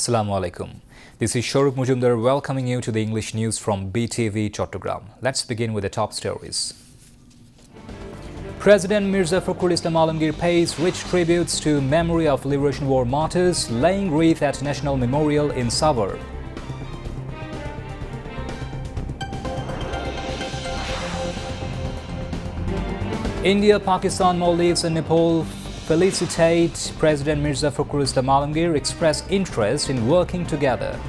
Assalamu alaikum. This is Shorup Mujumdar welcoming you to the English news from Btv Chattogram. Let's begin with the top stories. President Mirza Fakhrul Islam Alamgir pays rich tributes to memory of Liberation War martyrs, laying wreath at National Memorial in Savar. India, Pakistan, Maldives and Nepal felicitate President Mirza Fakhrul Islam Alamgir, express interest in working together.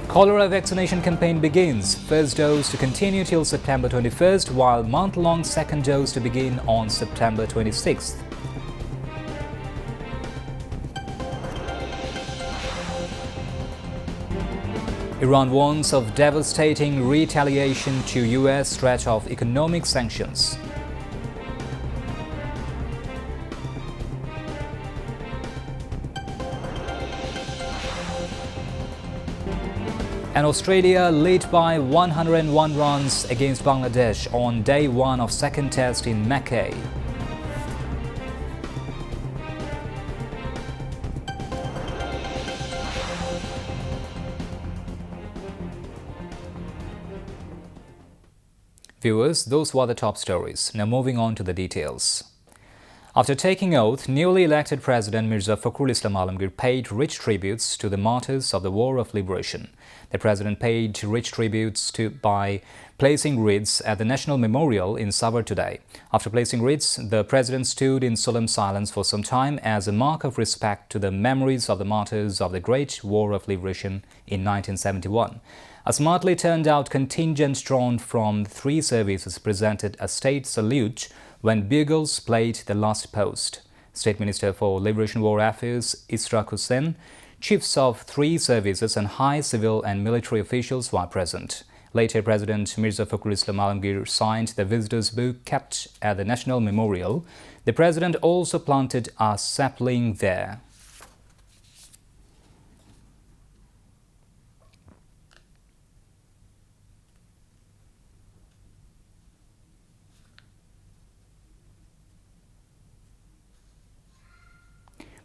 Cholera vaccination campaign begins. First dose to continue till September 21st, while month-long second dose to begin on September 26th. Iran warns of devastating retaliation to US threat of economic sanctions. And Australia lead by 101 runs against Bangladesh on day one of second test in Mackay. Viewers, those were the top stories. Now moving on to the details. After taking oath, newly elected President Mirza Fakhrul Islam Alamgir paid rich tributes to the martyrs of the War of Liberation. The President paid rich tributes by placing wreaths at the National Memorial in Savar today. After placing wreaths, the President stood in solemn silence for some time as a mark of respect to the memories of the martyrs of the Great War of Liberation in 1971. A smartly turned out contingent drawn from three services presented a state salute when bugles played the last post. State Minister for Liberation War Affairs Israk Hussain, chiefs of three services and high civil and military officials were present. Later, President Mirza Fakhrul Islam Alamgir signed the visitors' book kept at the National Memorial. The President also planted a sapling there.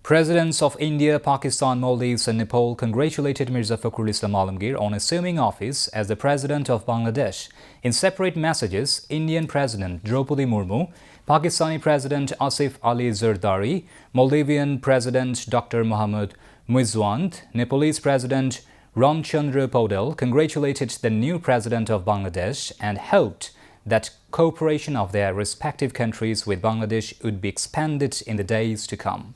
Presidents of India, Pakistan, Maldives and Nepal congratulated Mirza Fakhrul Islam Alamgir on assuming office as the President of Bangladesh. In separate messages, Indian President Draupadi Murmu, Pakistani President Asif Ali Zardari, Maldivian President Dr. Mohammad Muizwand, Nepalese President Ramchandra Podel congratulated the new President of Bangladesh and hoped that cooperation of their respective countries with Bangladesh would be expanded in the days to come.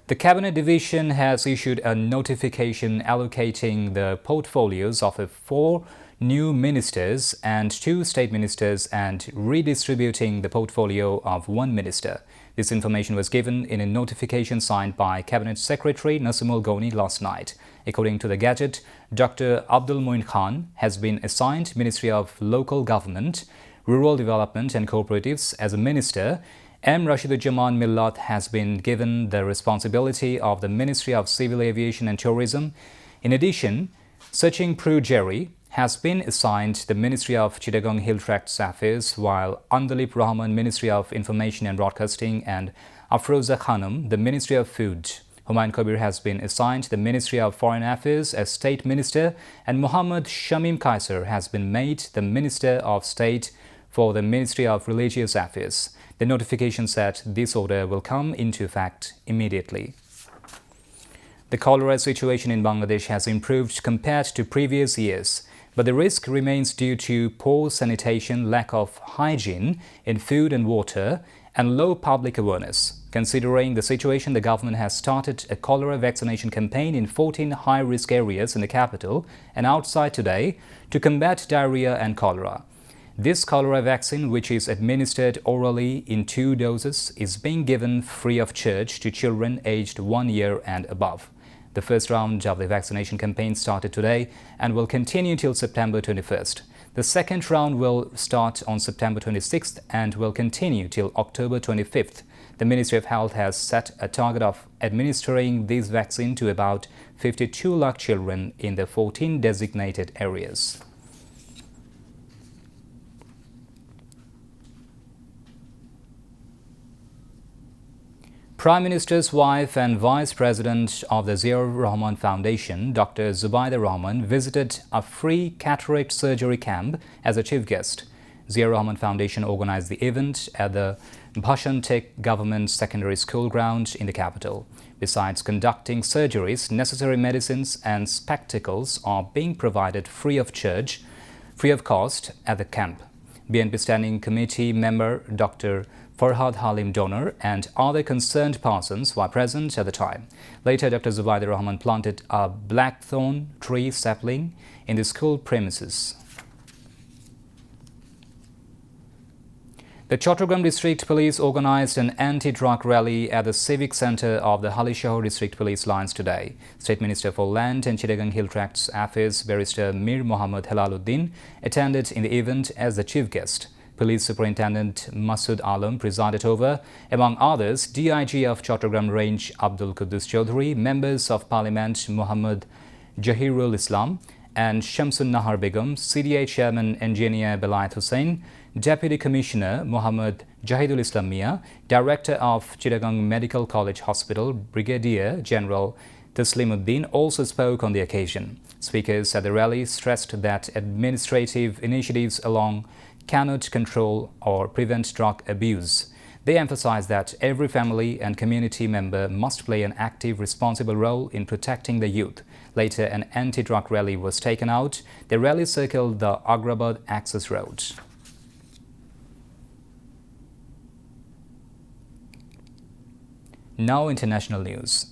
The Cabinet Division has issued a notification allocating the portfolios of 4 new ministers and 2 state ministers and redistributing the portfolio of 1 minister. This information was given in a notification signed by Cabinet Secretary Nasimul Goni last night. According to the Gazette, Dr. Abdul Moin Khan has been assigned Ministry of Local Government, Rural Development and Cooperatives as a minister. M. Rashiduzzaman Millat has been given the responsibility of the Ministry of Civil Aviation and Tourism. In addition, Sachin Pujari has been assigned the Ministry of Chittagong Hill Tracts Affairs, while Andalip Rahman, Ministry of Information and Broadcasting, and Afroza Khanum, the Ministry of Food. Humayun Kabir has been assigned the Ministry of Foreign Affairs as State Minister, and Muhammad Shamim Kaisar has been made the Minister of State for the Ministry of Religious Affairs. The notification said this order will come into effect immediately. The cholera situation in Bangladesh has improved compared to previous years, but the risk remains due to poor sanitation, lack of hygiene in food and water, and low public awareness. Considering the situation, the government has started a cholera vaccination campaign in 14 high-risk areas in the capital and outside today to combat diarrhea and cholera. This cholera vaccine, which is administered orally in 2 doses, is being given free of charge to children aged 1 year and above. The first round of the vaccination campaign started today and will continue till September 21st. The second round will start on September 26th and will continue till October 25th. The Ministry of Health has set a target of administering this vaccine to about 52 lakh children in the 14 designated areas. Prime Minister's wife and Vice President of the Ziaur Rahman Foundation, Dr. Zubaida Rahman, visited a free cataract surgery camp as a chief guest. Ziaur Rahman Foundation organized the event at the Bhashantek Government Secondary School ground in the capital. Besides conducting surgeries, necessary medicines and spectacles are being provided free of cost at the camp. BNP Standing Committee member Dr. Farhad Halim Donor and other concerned persons were present at the time. Later, Dr. Zubaida Rahman planted a blackthorn tree sapling in the school premises. The Chattogram District Police organized an anti-drug rally at the Civic Centre of the Halishahar District Police Lines today. State Minister for Land and Chittagong Hill Tracts Affairs Barrister Mir Mohammad Helaluddin attended in the event as the chief guest. Police Superintendent Masood Alam presided over, among others, DIG of Chattogram Range Abdul Quddus Chaudhary, members of Parliament Muhammad Jahirul Islam and Shamsun Nahar Begum, CDA Chairman Engineer Belayat Hussain, Deputy Commissioner Muhammad Jahidul Islam Mia, Director of Chittagong Medical College Hospital, Brigadier General Taslimuddin also spoke on the occasion. Speakers at the rally stressed that administrative initiatives alone cannot control or prevent drug abuse. They emphasized that every family and community member must play an active, responsible role in protecting the youth. Later, an anti-drug rally was taken out. The rally circled the Agrabad access road. Now, international news.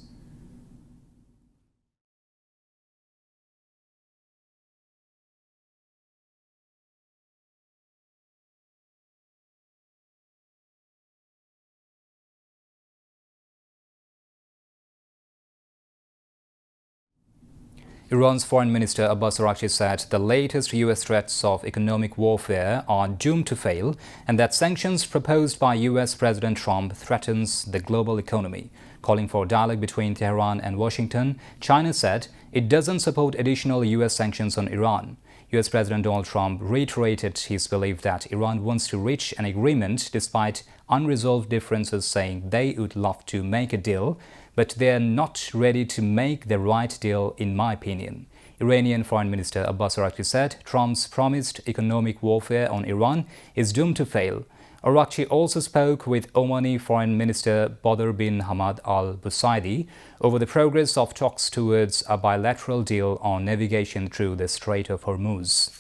Iran's Foreign Minister Abbas Araghchi said the latest U.S. threats of economic warfare are doomed to fail and that sanctions proposed by U.S. President Trump threatens the global economy. Calling for dialogue between Tehran and Washington, China said it doesn't support additional U.S. sanctions on Iran. U.S. President Donald Trump reiterated his belief that Iran wants to reach an agreement despite unresolved differences, saying they would love to make a deal, but they are not ready to make the right deal, in my opinion. Iranian Foreign Minister Abbas Araghchi said Trump's promised economic warfare on Iran is doomed to fail. Araghchi also spoke with Omani Foreign Minister Badr bin Hamad Al Busaidi over the progress of talks towards a bilateral deal on navigation through the Strait of Hormuz.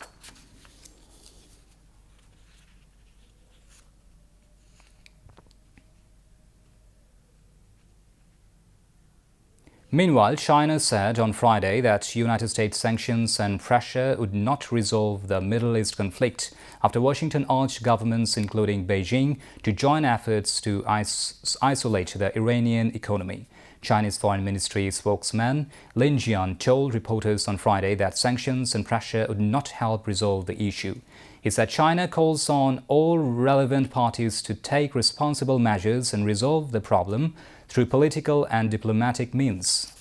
Meanwhile, China said on Friday that United States sanctions and pressure would not resolve the Middle East conflict after Washington urged governments, including Beijing, to join efforts to isolate the Iranian economy. Chinese Foreign Ministry spokesman Lin Jian told reporters on Friday that sanctions and pressure would not help resolve the issue. He said China calls on all relevant parties to take responsible measures and resolve the problem through political and diplomatic means.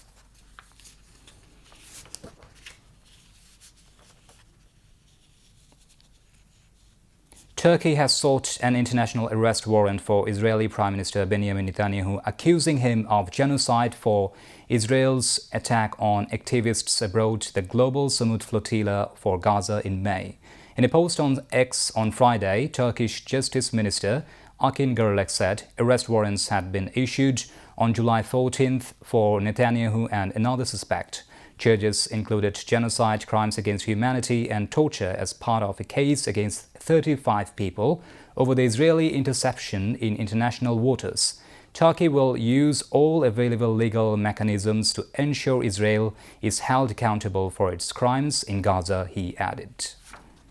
Turkey has sought an international arrest warrant for Israeli Prime Minister Benjamin Netanyahu, accusing him of genocide for Israel's attack on activists aboard the global Samud flotilla for Gaza in May. In a post on X on Friday, Turkish Justice Minister Akin Gerlek said arrest warrants had been issued on July 14th for Netanyahu and another suspect. Charges included genocide, crimes against humanity and torture as part of a case against 35 people over the Israeli interception in international waters. Turkey will use all available legal mechanisms to ensure Israel is held accountable for its crimes in Gaza, he added.